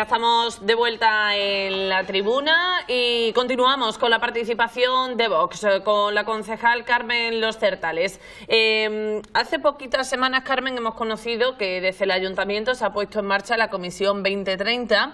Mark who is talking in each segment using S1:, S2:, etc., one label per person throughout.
S1: Ya estamos de vuelta en la tribuna y continuamos con la participación de Vox, con la concejal Carmen Los Certales. Hace poquitas semanas, Carmen, hemos conocido que desde el Ayuntamiento se ha puesto en marcha la Comisión 2030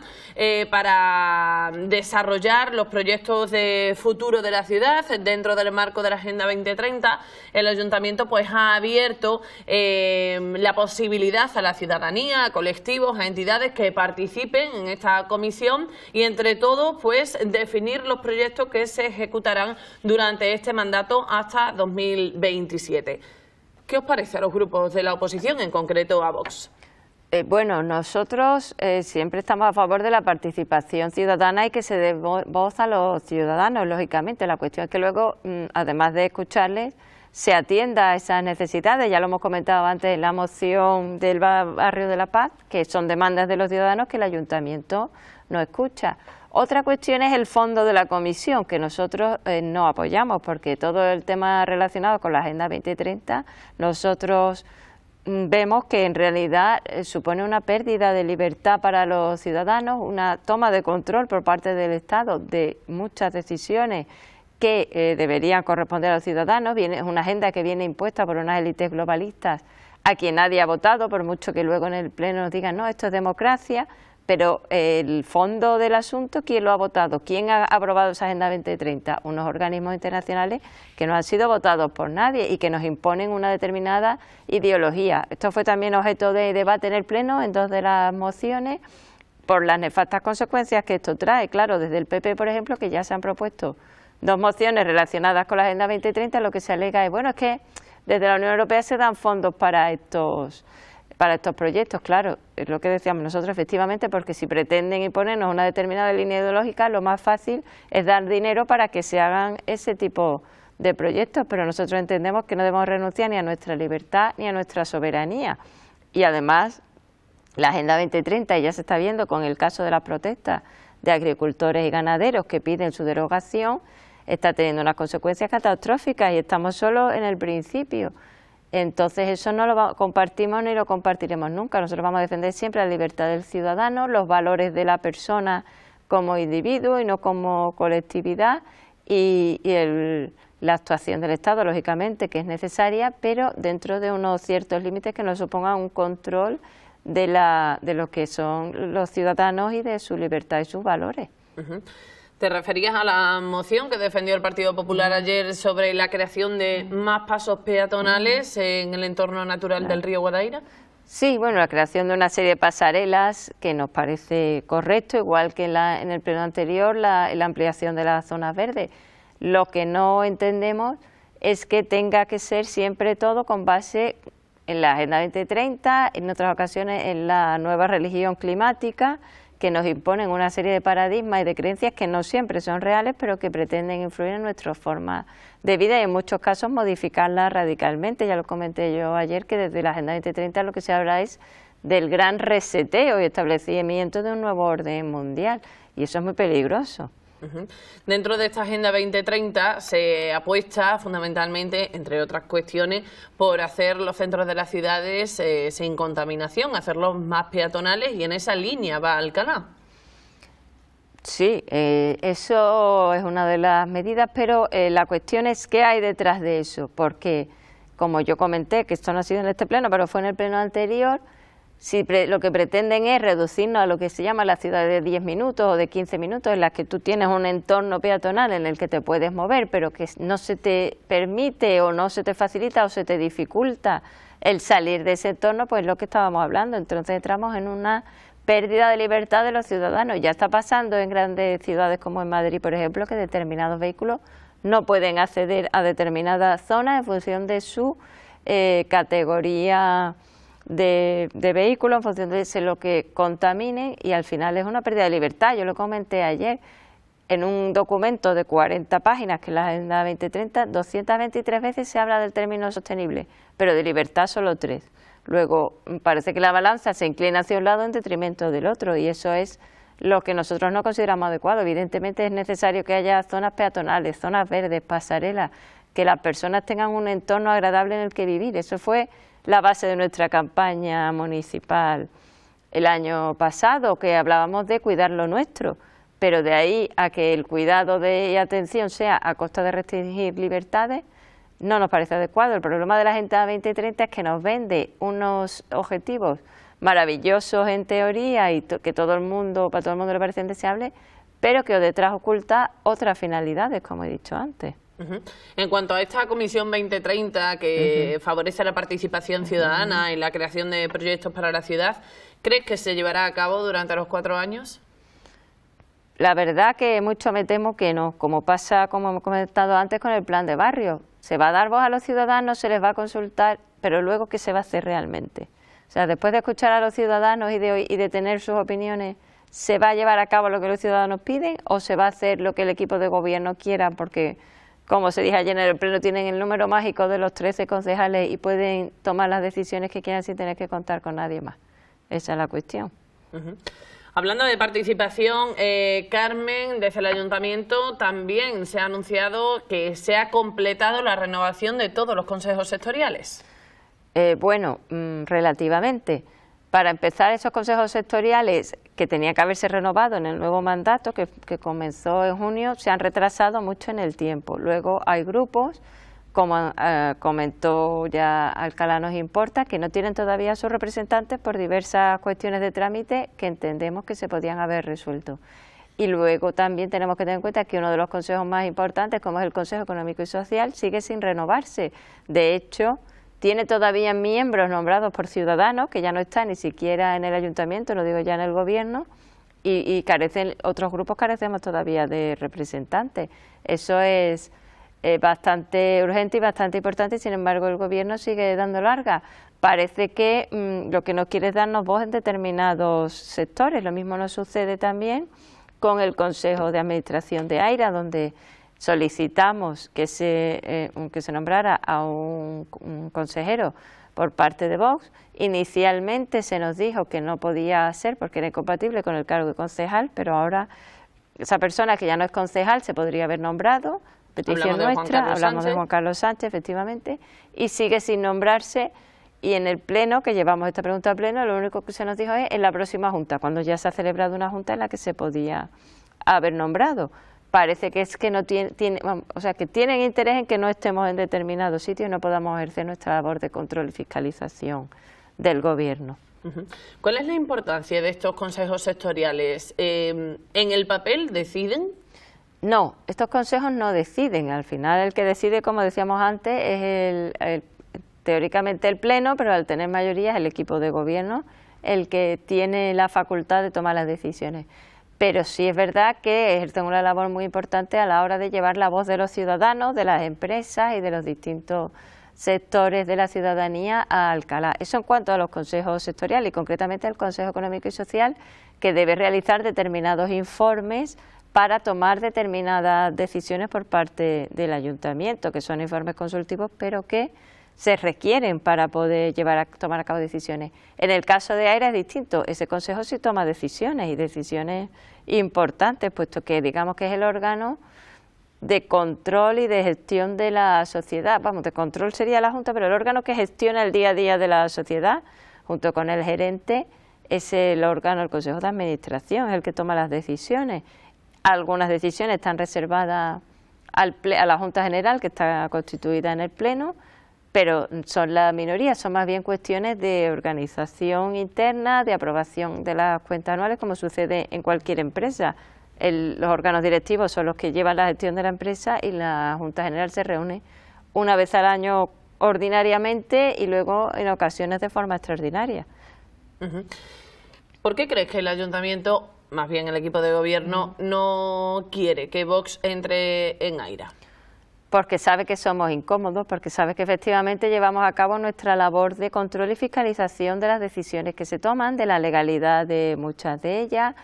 S1: para desarrollar los proyectos de futuro de la ciudad dentro del marco de la Agenda 2030. El Ayuntamiento pues ha abierto la posibilidad a la ciudadanía, a colectivos, a entidades que participen en esta comisión y entre todos pues definir los proyectos que se ejecutarán durante este mandato hasta 2027. ¿Qué os parece a los grupos de la oposición, en concreto a Vox?
S2: Bueno, nosotros siempre estamos a favor de la participación ciudadana y que se dé voz a los ciudadanos, lógicamente. La cuestión es que luego, además de escucharles, se atienda a esas necesidades. Ya lo hemos comentado antes en la moción del Barrio de la Paz, que son demandas de los ciudadanos que el Ayuntamiento no escucha. Otra cuestión es el fondo de la comisión, que nosotros no apoyamos, porque todo el tema relacionado con la Agenda 2030, nosotros vemos que en realidad supone una pérdida de libertad para los ciudadanos, una toma de control por parte del Estado de muchas decisiones que deberían corresponder a los ciudadanos. Es una agenda que viene impuesta por unas élites globalistas a quien nadie ha votado, por mucho que luego en el Pleno nos digan, no, esto es democracia, pero el fondo del asunto, ¿quién lo ha votado? ¿Quién ha aprobado esa Agenda 2030? Unos organismos internacionales que no han sido votados por nadie y que nos imponen una determinada ideología. Esto fue también objeto de debate en el Pleno en dos de las mociones por las nefastas consecuencias que esto trae. Claro, desde el PP, por ejemplo, que ya se han propuesto dos mociones relacionadas con la Agenda 2030, lo que se alega es, bueno, es que desde la Unión Europea se dan fondos para estos proyectos. Claro, es lo que decíamos nosotros, efectivamente, porque si pretenden imponernos una determinada línea ideológica, lo más fácil es dar dinero para que se hagan ese tipo de proyectos, pero nosotros entendemos que no debemos renunciar ni a nuestra libertad ni a nuestra soberanía. Y además, la Agenda 2030, ya se está viendo con el caso de las protestas de agricultores y ganaderos que piden su derogación, está teniendo unas consecuencias catastróficas y estamos solo en el principio. Entonces eso no lo compartimos ni lo compartiremos nunca. Nosotros vamos a defender siempre la libertad del ciudadano, los valores de la persona como individuo y no como colectividad y la actuación del Estado, lógicamente, que es necesaria, pero dentro de unos ciertos límites que nos supongan un control de lo que son los ciudadanos y de su libertad y sus valores.
S1: ¿Te referías a la moción que defendió el Partido Popular ayer sobre la creación de más pasos peatonales en el entorno natural del río Guadaira?
S2: Sí, bueno, la creación de una serie de pasarelas que nos parece correcto, igual que en el pleno anterior, la ampliación de las zonas verdes. Lo que no entendemos es que tenga que ser siempre todo con base en la Agenda 2030, en otras ocasiones en la nueva religión climática, que nos imponen una serie de paradigmas y de creencias que no siempre son reales, pero que pretenden influir en nuestra forma de vida y en muchos casos modificarla radicalmente. Ya lo comenté yo ayer, que desde la Agenda 2030 lo que se habla es del gran reseteo y establecimiento de un nuevo orden mundial, y eso es muy peligroso.
S1: Dentro de esta Agenda 2030 se apuesta fundamentalmente, entre otras cuestiones, por hacer los centros de las ciudades sin contaminación, hacerlos más peatonales, y en esa línea va Alcalá.
S2: Sí, eso es una de las medidas, pero la cuestión es qué hay detrás de eso, porque como yo comenté, que esto no ha sido en este pleno, pero fue en el pleno anterior, si lo que pretenden es reducirnos a lo que se llama la ciudad de 10 minutos o de 15 minutos, en las que tú tienes un entorno peatonal en el que te puedes mover, pero que no se te permite o no se te facilita o se te dificulta el salir de ese entorno, pues lo que estábamos hablando. Entonces entramos en una pérdida de libertad de los ciudadanos. Ya está pasando en grandes ciudades como en Madrid, por ejemplo, que determinados vehículos no pueden acceder a determinadas zonas en función de su categoría de vehículos, en función de lo que contaminen, y al final es una pérdida de libertad. Yo lo comenté ayer en un documento de 40 páginas, que es la Agenda 2030, 223 veces se habla del término sostenible, pero de libertad solo 3. Luego parece que la balanza se inclina hacia un lado en detrimento del otro, y eso es lo que nosotros no consideramos adecuado. Evidentemente es necesario que haya zonas peatonales, zonas verdes, pasarelas, que las personas tengan un entorno agradable en el que vivir. Eso fue la base de nuestra campaña municipal el año pasado, que hablábamos de cuidar lo nuestro, pero de ahí a que el cuidado y atención sea a costa de restringir libertades, no nos parece adecuado. El problema de la Agenda 2030 es que nos vende unos objetivos maravillosos en teoría y que para todo el mundo le parecen deseables, pero que detrás oculta otras finalidades, como he dicho antes.
S1: En cuanto a esta Comisión 2030 que favorece la participación ciudadana y la creación de proyectos para la ciudad, ¿crees que se llevará a cabo durante los 4 años?
S2: La verdad que mucho me temo que no, como pasa, como hemos comentado antes, con el plan de barrio. Se va a dar voz a los ciudadanos, se les va a consultar, pero luego ¿qué se va a hacer realmente? O sea, después de escuchar a los ciudadanos y de tener sus opiniones, ¿se va a llevar a cabo lo que los ciudadanos piden o se va a hacer lo que el equipo de gobierno quiera? Porque, como se dijo ayer en el pleno, tienen el número mágico de los 13 concejales y pueden tomar las decisiones que quieran sin tener que contar con nadie más. Esa es la cuestión.
S1: Hablando de participación, Carmen, desde el Ayuntamiento también se ha anunciado que se ha completado la renovación de todos los consejos sectoriales.
S2: Bueno, relativamente. Para empezar, esos consejos sectoriales que tenían que haberse renovado en el nuevo mandato, que comenzó en junio, se han retrasado mucho en el tiempo. Luego hay grupos, como comentó ya Alcalá Nos Importa, que no tienen todavía sus representantes por diversas cuestiones de trámite que entendemos que se podían haber resuelto. Y luego también tenemos que tener en cuenta que uno de los consejos más importantes, como es el Consejo Económico y Social, sigue sin renovarse. De hecho, tiene todavía miembros nombrados por Ciudadanos, que ya no están ni siquiera en el Ayuntamiento, lo digo ya en el Gobierno, y otros grupos carecemos todavía de representantes. Eso es bastante urgente y bastante importante, y sin embargo el Gobierno sigue dando larga. Parece que lo que no quiere es darnos voz en determinados sectores. Lo mismo nos sucede también con el Consejo de Administración de AIRA, donde solicitamos que se nombrara a un consejero por parte de Vox. Inicialmente se nos dijo que no podía ser porque era incompatible con el cargo de concejal, pero ahora esa persona, que ya no es concejal, se podría haber nombrado. Petición nuestra, hablamos de Juan Carlos Sánchez, efectivamente, y sigue sin nombrarse. Y en el pleno, que llevamos esta pregunta al pleno, lo único que se nos dijo es en la próxima junta, cuando ya se ha celebrado una junta en la que se podía haber nombrado. Parece que es que no o sea, que tienen interés en que no estemos en determinados sitios y no podamos ejercer nuestra labor de control y fiscalización del Gobierno.
S1: ¿Cuál es la importancia de estos consejos sectoriales? ¿En el papel deciden?
S2: No, estos consejos no deciden. Al final el que decide, como decíamos antes, es teóricamente el Pleno, pero al tener mayoría es el equipo de gobierno el que tiene la facultad de tomar las decisiones. Pero sí es verdad que ejercen una labor muy importante a la hora de llevar la voz de los ciudadanos, de las empresas y de los distintos sectores de la ciudadanía a Alcalá. Eso en cuanto a los consejos sectoriales y concretamente al Consejo Económico y Social, que debe realizar determinados informes para tomar determinadas decisiones por parte del Ayuntamiento, que son informes consultivos, pero que se requieren para poder tomar a cabo decisiones. En el caso de AIRA es distinto, ese consejo sí toma decisiones y decisiones importantes, puesto que digamos que es el órgano de control y de gestión de la sociedad. Vamos, de control sería la Junta, pero el órgano que gestiona el día a día de la sociedad, junto con el gerente, es el órgano, el Consejo de Administración, es el que toma las decisiones. Algunas decisiones están reservadas a la Junta General, que está constituida en el Pleno, pero son la minoría, son más bien cuestiones de organización interna, de aprobación de las cuentas anuales, como sucede en cualquier empresa. Los órganos directivos son los que llevan la gestión de la empresa y la Junta General se reúne una vez al año ordinariamente y luego en ocasiones de forma extraordinaria.
S1: ¿Por qué crees que el Ayuntamiento, más bien el equipo de gobierno, no quiere que Vox entre en AIRA?
S2: Porque sabe que somos incómodos, porque sabe que efectivamente llevamos a cabo nuestra labor de control y fiscalización de las decisiones que se toman, de la legalidad de muchas de ellas,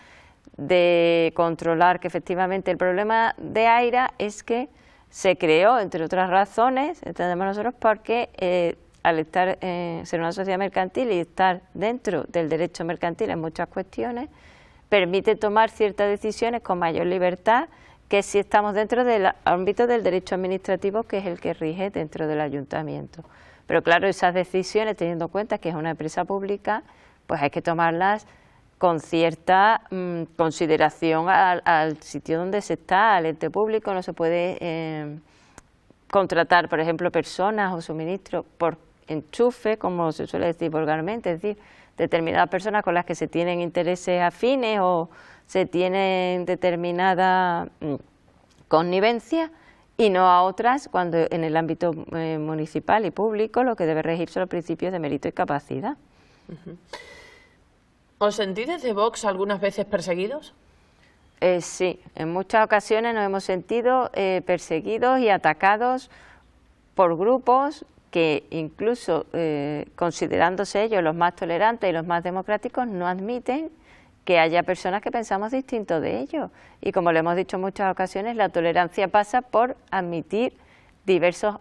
S2: de controlar que efectivamente el problema de AIRA es que se creó, entre otras razones, entendemos nosotros, porque al estar ser una sociedad mercantil y estar dentro del derecho mercantil en muchas cuestiones, permite tomar ciertas decisiones con mayor libertad que si estamos dentro del ámbito del derecho administrativo, que es el que rige dentro del ayuntamiento. Pero claro, esas decisiones, teniendo en cuenta que es una empresa pública, pues hay que tomarlas con cierta consideración al sitio donde se está, al ente público. No se puede contratar, por ejemplo, personas o suministros por enchufe, como se suele decir vulgarmente, es decir, determinadas personas con las que se tienen intereses afines o se tienen determinada connivencia, y no a otras cuando en el ámbito municipal y público lo que debe regir son los principios de mérito y capacidad.
S1: ¿Os sentís desde Vox algunas veces perseguidos?
S2: Sí, en muchas ocasiones nos hemos sentido perseguidos y atacados por grupos que incluso considerándose ellos los más tolerantes y los más democráticos no admiten que haya personas que pensamos distinto de ellos. Y como le hemos dicho en muchas ocasiones, la tolerancia pasa por admitir diversos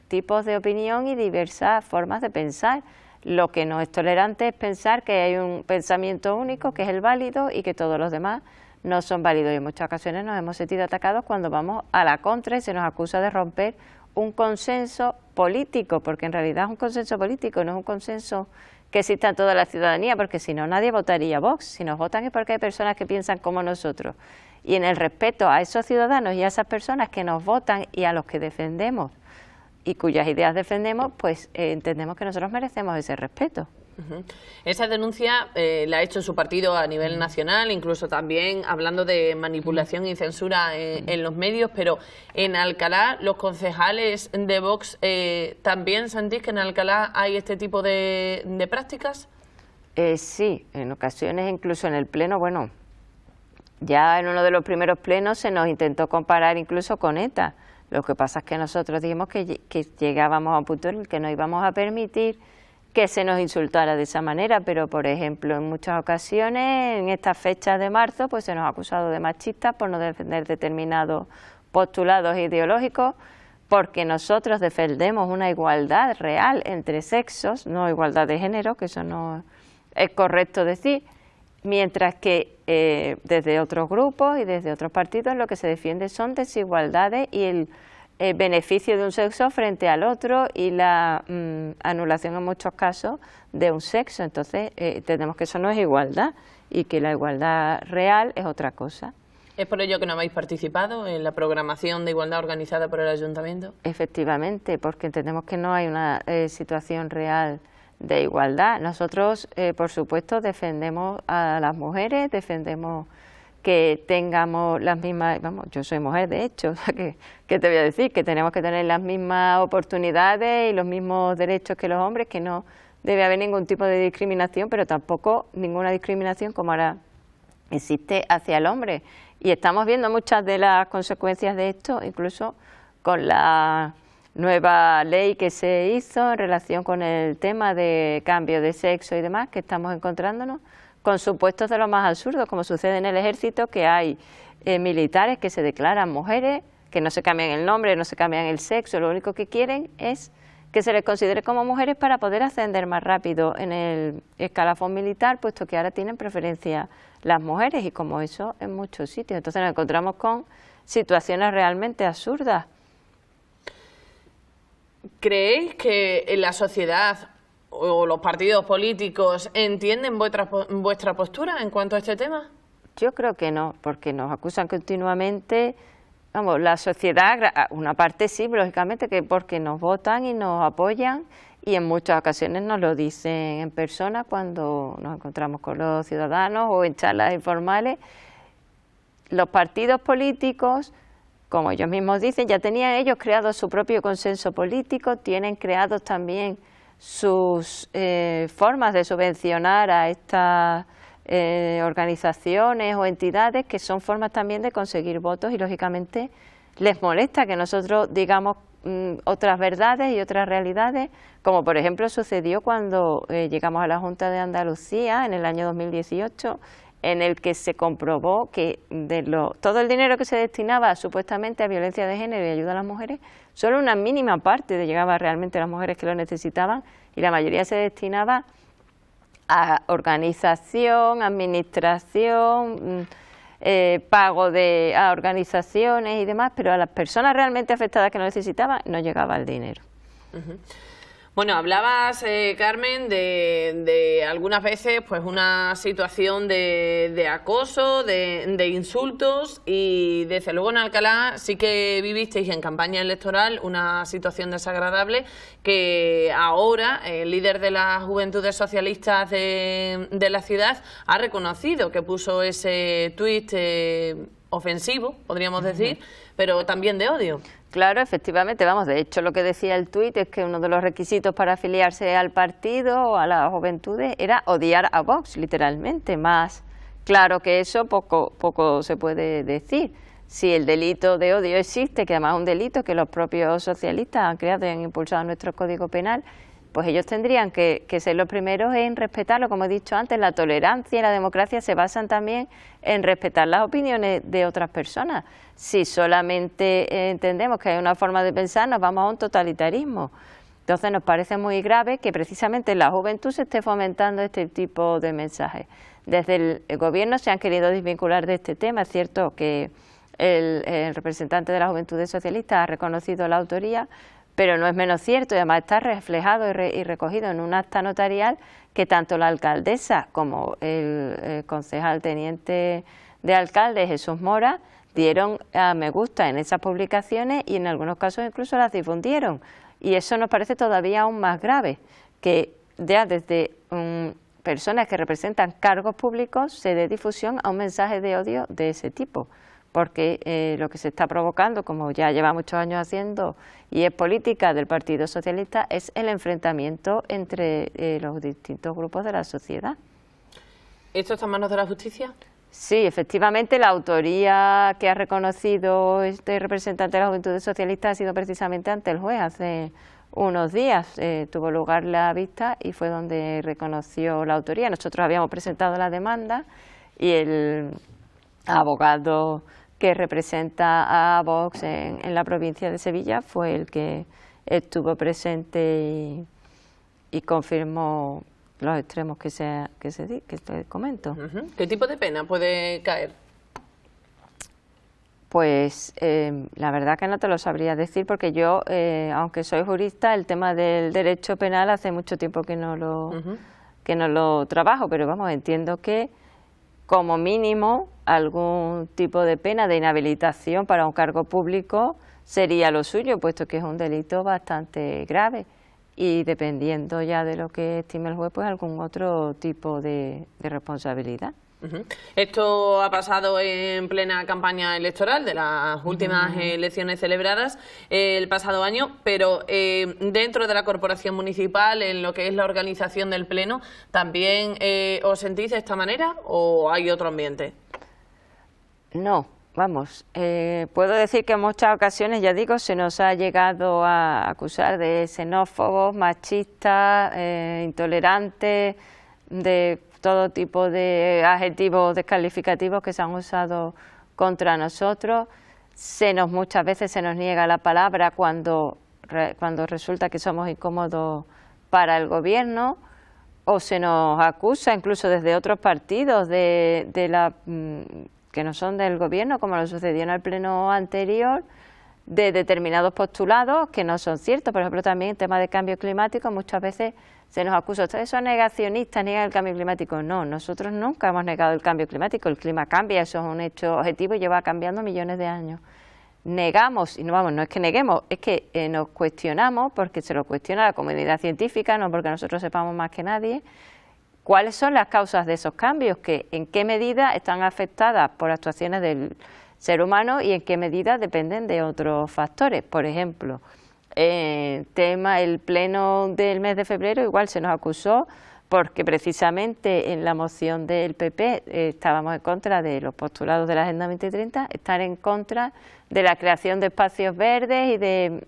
S2: tipos de opinión y diversas formas de pensar. Lo que no es tolerante es pensar que hay un pensamiento único, que es el válido, y que todos los demás no son válidos. Y en muchas ocasiones nos hemos sentido atacados cuando vamos a la contra y se nos acusa de romper un consenso político, porque en realidad es un consenso político, no es un consenso que exista en toda la ciudadanía, porque si no nadie votaría Vox. Si nos votan es porque hay personas que piensan como nosotros. Y en el respeto a esos ciudadanos y a esas personas que nos votan y a los que defendemos y cuyas ideas defendemos, pues entendemos que nosotros merecemos ese respeto.
S1: Esa denuncia la ha hecho su partido a nivel nacional, incluso también hablando de manipulación y censura en los medios, pero en Alcalá, los concejales de Vox, ¿también sentís que en Alcalá hay este tipo de prácticas?
S2: Sí, en ocasiones incluso en el pleno, bueno, ya en uno de los primeros plenos se nos intentó comparar incluso con ETA. Lo que pasa es que nosotros dijimos que llegábamos a un punto en el que no íbamos a permitir que se nos insultara de esa manera, pero por ejemplo en muchas ocasiones en estas fechas de marzo pues se nos ha acusado de machistas por no defender determinados postulados ideológicos, porque nosotros defendemos una igualdad real entre sexos, no igualdad de género, que eso no es correcto decir, mientras que desde otros grupos y desde otros partidos lo que se defiende son desigualdades y el beneficio de un sexo frente al otro y la anulación en muchos casos de un sexo. Entonces entendemos que eso no es igualdad y que la igualdad real es otra cosa.
S1: ¿Es por ello que no habéis participado en la programación de igualdad organizada por el Ayuntamiento?
S2: Efectivamente, porque entendemos que no hay una situación real de igualdad. Nosotros, por supuesto, defendemos a las mujeres, defendemos que tengamos las mismas, vamos, yo soy mujer de hecho, o sea, ¿qué te voy a decir? Que tenemos que tener las mismas oportunidades y los mismos derechos que los hombres, que no debe haber ningún tipo de discriminación, pero tampoco ninguna discriminación como ahora existe hacia el hombre. Y estamos viendo muchas de las consecuencias de esto, incluso con la nueva ley que se hizo en relación con el tema de cambio de sexo y demás, que estamos encontrándonos con supuestos de lo más absurdos, como sucede en el ejército, que hay militares que se declaran mujeres, que no se cambian el nombre, no se cambian el sexo, lo único que quieren es que se les considere como mujeres para poder ascender más rápido en el escalafón militar, puesto que ahora tienen preferencia las mujeres, y como eso en muchos sitios. Entonces nos encontramos con situaciones realmente absurdas.
S1: ¿Creéis que en la sociedad o los partidos políticos entienden vuestra postura en cuanto a este tema?
S2: Yo creo que no, porque nos acusan continuamente. Vamos, la sociedad, una parte sí, lógicamente, que porque nos votan y nos apoyan, y en muchas ocasiones nos lo dicen en persona cuando nos encontramos con los ciudadanos o en charlas informales. Los partidos políticos, como ellos mismos dicen, ya tenían ellos creado su propio consenso político, tienen creados también sus formas de subvencionar a estas organizaciones o entidades, que son formas también de conseguir votos, y lógicamente les molesta que nosotros digamos otras verdades y otras realidades, como por ejemplo sucedió cuando llegamos a la Junta de Andalucía en el año 2018, en el que se comprobó que todo el dinero que se destinaba supuestamente a violencia de género y ayuda a las mujeres, solo una mínima parte llegaba realmente a las mujeres que lo necesitaban, y la mayoría se destinaba a organización, administración, pago a organizaciones y demás, pero a las personas realmente afectadas que lo necesitaban no llegaba el dinero.
S1: Bueno, hablabas, Carmen, de algunas veces pues una situación de acoso, de insultos, y desde luego en Alcalá sí que vivisteis en campaña electoral una situación desagradable que ahora el líder de las Juventudes Socialistas de la ciudad ha reconocido, que puso ese tuit ofensivo, podríamos decir, pero también de odio.
S2: Claro, efectivamente, vamos, de hecho lo que decía el tuit es que uno de los requisitos para afiliarse al partido o a las juventudes era odiar a Vox, literalmente. Más claro que eso poco se puede decir. Si el delito de odio existe, que además es un delito que los propios socialistas han creado y han impulsado en nuestro Código Penal, pues ellos tendrían que ser los primeros en respetarlo. Como he dicho antes, la tolerancia y la democracia se basan también en respetar las opiniones de otras personas. Si solamente entendemos que hay una forma de pensar, nos vamos a un totalitarismo. Entonces nos parece muy grave que precisamente en la juventud se esté fomentando este tipo de mensajes. Desde el gobierno se han querido desvincular de este tema. Es cierto que el representante de la Juventud Socialista ha reconocido la autoría, pero no es menos cierto, y además está reflejado y recogido en un acta notarial, que tanto la alcaldesa como el concejal teniente de alcalde, Jesús Mora, dieron a me gusta en esas publicaciones y en algunos casos incluso las difundieron. Y eso nos parece todavía aún más grave, que ya desde personas que representan cargos públicos se dé difusión a un mensaje de odio de ese tipo. Porque lo que se está provocando, como ya lleva muchos años haciendo, y es política del Partido Socialista, es el enfrentamiento entre los distintos grupos de la sociedad.
S1: ¿Esto está en manos de la justicia?
S2: Sí, efectivamente, la autoría que ha reconocido este representante de la Juventud Socialista ha sido precisamente ante el juez hace unos días. Tuvo lugar la vista y fue donde reconoció la autoría. Nosotros habíamos presentado la demanda y el abogado que representa a Vox en la provincia de Sevilla fue el que estuvo presente y confirmó los extremos que te comento.
S1: ¿Qué tipo de pena puede caer?
S2: Pues la verdad que no te lo sabría decir, porque yo, aunque soy jurista, el tema del derecho penal hace mucho tiempo que no lo trabajo, pero vamos, entiendo que como mínimo algún tipo de pena de inhabilitación para un cargo público sería lo suyo, puesto que es un delito bastante grave, y dependiendo ya de lo que estime el juez, pues algún otro tipo de responsabilidad.
S1: Esto ha pasado en plena campaña electoral de las últimas elecciones celebradas el pasado año, pero dentro de la corporación municipal, en lo que es la organización del pleno, ¿también os sentís de esta manera o hay otro ambiente?
S2: No, vamos, puedo decir que en muchas ocasiones, ya digo, se nos ha llegado a acusar de xenófobos, machistas, intolerantes, de todo tipo de adjetivos descalificativos que se han usado contra nosotros. Muchas veces se nos niega la palabra cuando resulta que somos incómodos para el gobierno, o se nos acusa incluso desde otros partidos que no son del gobierno, como lo sucedió en el pleno anterior, de determinados postulados que no son ciertos. Por ejemplo, también en tema de cambio climático muchas veces se nos acusa, ustedes son negacionistas, niegan el cambio climático. No, nosotros nunca hemos negado el cambio climático, el clima cambia, eso es un hecho objetivo y lleva cambiando millones de años. Negamos, y no es que neguemos, es que nos cuestionamos, porque se lo cuestiona la comunidad científica, no porque nosotros sepamos más que nadie, cuáles son las causas de esos cambios, en qué medida están afectadas por actuaciones del ser humano y en qué medida dependen de otros factores. Por ejemplo, el pleno del mes de febrero igual se nos acusó porque precisamente en la moción del PP estábamos en contra de los postulados de la Agenda 2030, estar en contra de la creación de espacios verdes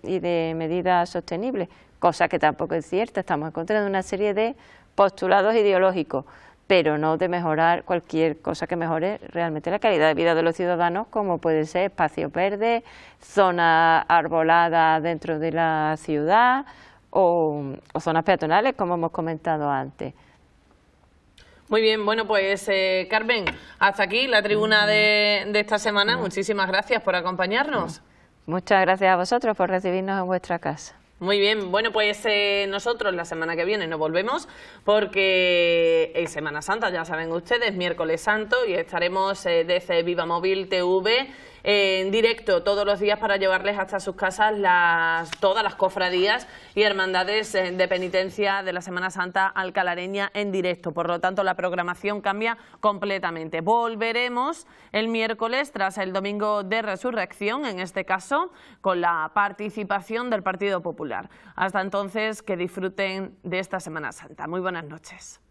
S2: y de medidas sostenibles, cosa que tampoco es cierta. Estamos en contra de una serie de postulados ideológicos, pero no de mejorar cualquier cosa que mejore realmente la calidad de vida de los ciudadanos, como puede ser espacios verdes, zonas arboladas dentro de la ciudad o zonas peatonales, como hemos comentado antes.
S1: Muy bien, bueno, pues Carmen, hasta aquí la tribuna de esta semana. Muchísimas gracias por acompañarnos.
S2: Muchas gracias a vosotros por recibirnos en vuestra casa.
S1: Muy bien, bueno, pues nosotros la semana que viene nos volvemos porque es Semana Santa, ya saben ustedes, miércoles santo, y estaremos desde Viva Móvil TV en directo todos los días para llevarles hasta sus casas todas las cofradías y hermandades de penitencia de la Semana Santa alcalareña en directo. Por lo tanto, la programación cambia completamente. Volveremos el miércoles tras el domingo de Resurrección, en este caso, con la participación del Partido Popular. Hasta entonces, que disfruten de esta Semana Santa. Muy buenas noches.